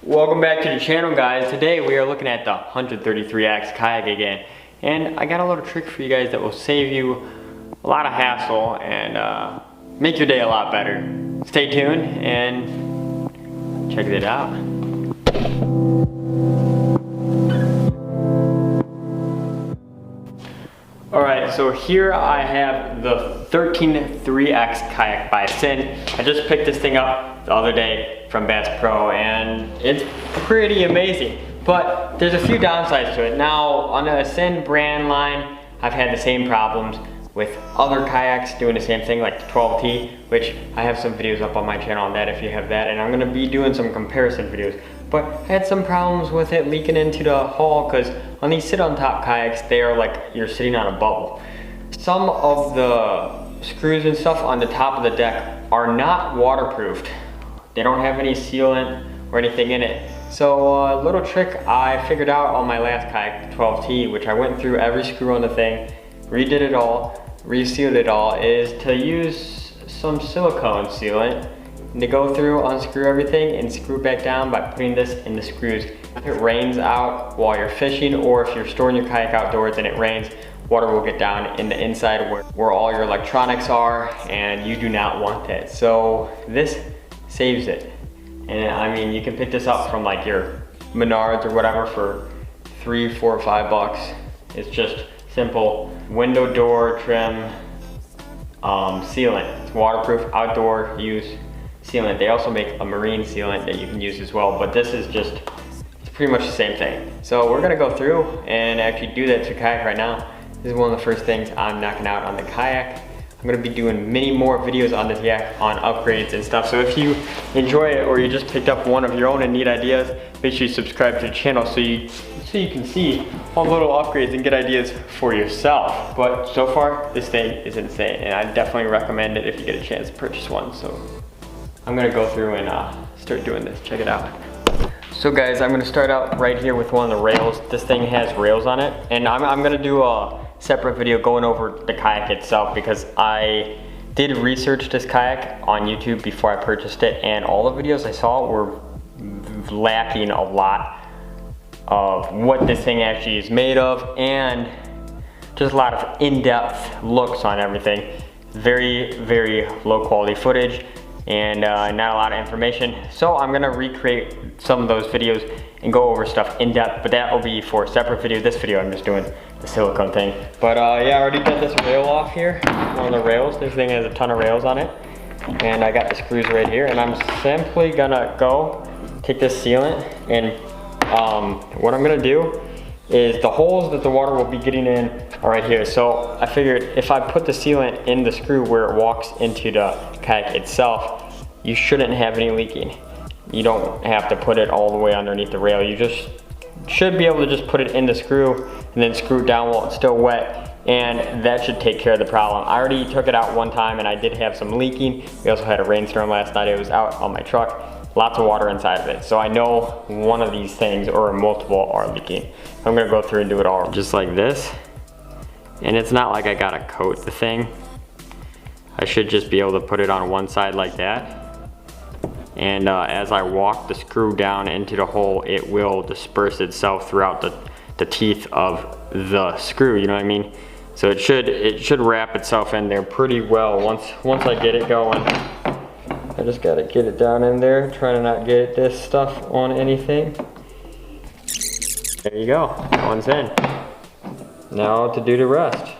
Welcome back to the channel, guys. Today we are looking at the 133X kayak again, and I got a little trick for you guys that will save you a lot of hassle and make your day a lot better. Stay tuned and check it out. Alright, so here I have the 133X kayak by Sin. I just picked this thing up the other day from Bass Pro and it's pretty amazing. But there's a few downsides to it. Now, on the Sin brand line, I've had the same problems with other kayaks doing the same thing, like the 12T, which I have some videos up on my channel on that if you have that, and I'm gonna be doing some comparison videos. But I had some problems with it leaking into the hull, because on these sit-on-top kayaks, they are like you're sitting on a bubble. Some of the screws and stuff on the top of the deck are not waterproofed. They don't have any sealant or anything in it. So a little trick I figured out on my last kayak, the 12T, which I went through every screw on the thing, redid it all, resealed it all, is to use some silicone sealant and to go through, unscrew everything and screw it back down by putting this in the screws. If it rains out while you're fishing, or if you're storing your kayak outdoors and it rains, water will get down in the inside where all your electronics are, and you do not want that. So this saves it. And I mean, you can pick this up from like your Menards or whatever for $3, $4, $5. It's just simple window door trim sealant. It's waterproof, outdoor use sealant. They also make a marine sealant that you can use as well, but this is just, it's pretty much the same thing. So we're gonna go through and actually do that to kayak right now. This is one of the first things I'm knocking out on the kayak. I'm gonna be doing many more videos on the kayak on upgrades and stuff. So if you enjoy it, or you just picked up one of your own and need ideas, make sure you subscribe to the channel so you can see all the little upgrades and get ideas for yourself. But so far, this thing is insane, and I definitely recommend it if you get a chance to purchase one. So I'm gonna go through and start doing this. Check it out. So guys, I'm gonna start out right here with one of the rails. This thing has rails on it, and I'm gonna do a separate video going over the kayak itself, because I did research this kayak on YouTube before I purchased it, and all the videos I saw were lacking a lot of what this thing actually is made of, and just a lot of in-depth looks on everything. Very, very low quality footage and not a lot of information. So I'm gonna recreate some of those videos and go over stuff in depth, but that will be for a separate video. This video I'm just doing the silicone thing. But yeah, I already got this rail off here, one of the rails. This thing has a ton of rails on it. And I got the screws right here, and I'm simply gonna go take this sealant, and what I'm gonna do is the holes that the water will be getting in are right here. So I figured if I put the sealant in the screw where it walks into the kayak itself, you shouldn't have any leaking. You don't have to put it all the way underneath the rail. You just should be able to just put it in the screw and then screw it down while it's still wet, and that should take care of the problem. I already took it out one time and I did have some leaking. We also had a rainstorm last night. It was out on my truck. Lots of water inside of it. So I know one of these things or multiple are leaking. I'm gonna go through and do it all just like this. And it's not like I gotta coat the thing. I should just be able to put it on one side like that. And as I walk the screw down into the hole, it will disperse itself throughout the teeth of the screw, you know what I mean? So it should wrap itself in there pretty well once I get it going. I just gotta get it down in there, try to not get this stuff on anything. There you go, that one's in. Now to do the rest.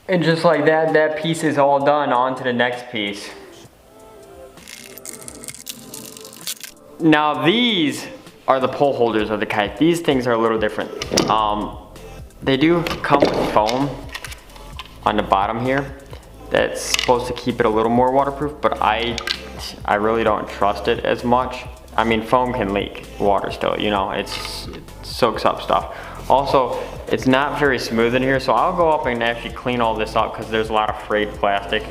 And just like that, that piece is all done. On to the next piece. Now these are the pole holders of the kayak. These things are a little different. They do come with foam on the bottom here that's supposed to keep it a little more waterproof, but I really don't trust it as much. I mean, foam can leak water still, you know, it soaks up stuff. Also, it's not very smooth in here, so I'll go up and actually clean all this up, because there's a lot of frayed plastic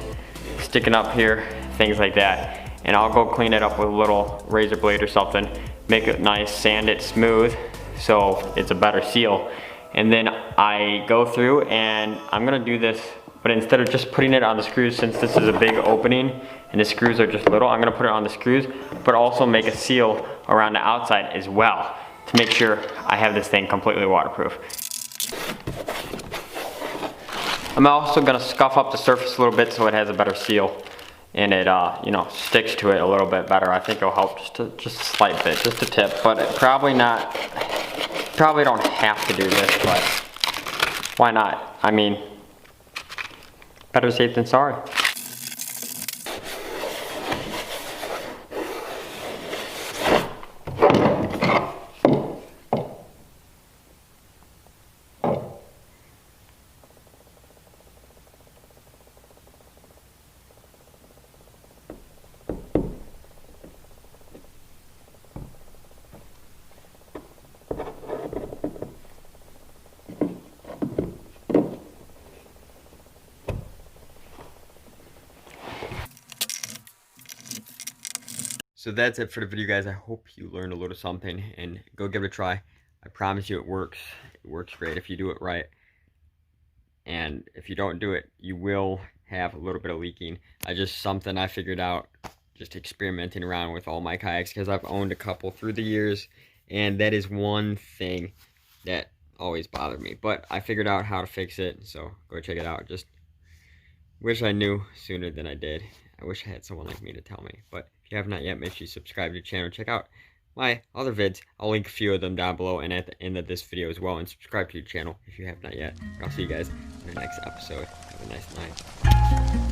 sticking up here, things like that. And I'll go clean it up with a little razor blade or something, make it nice, sand it smooth so it's a better seal. And then I go through and I'm gonna do this but instead of just putting it on the screws, since this is a big opening and the screws are just little, I'm gonna put it on the screws, but also make a seal around the outside as well to make sure I have this thing completely waterproof. I'm also gonna scuff up the surface a little bit so it has a better seal and it you know, sticks to it a little bit better. I think it'll help just a slight bit, just a tip, but probably don't have to do this, but why not? I mean, better safe than sorry. So that's it for the video, guys. I hope you learned a little something, and go give it a try. I promise you it works. It works great if you do it right. And if you don't do it, you will have a little bit of leaking. Something I figured out just experimenting around with all my kayaks, because I've owned a couple through the years, and that is one thing that always bothered me. But I figured out how to fix it, so go check it out. Just wish I knew sooner than I did. I wish I had someone like me to tell me. But if you have not yet, make sure you subscribe to the channel. Check out my other vids. I'll link a few of them down below and at the end of this video as well. And subscribe to the channel if you have not yet. I'll see you guys in the next episode. Have a nice night.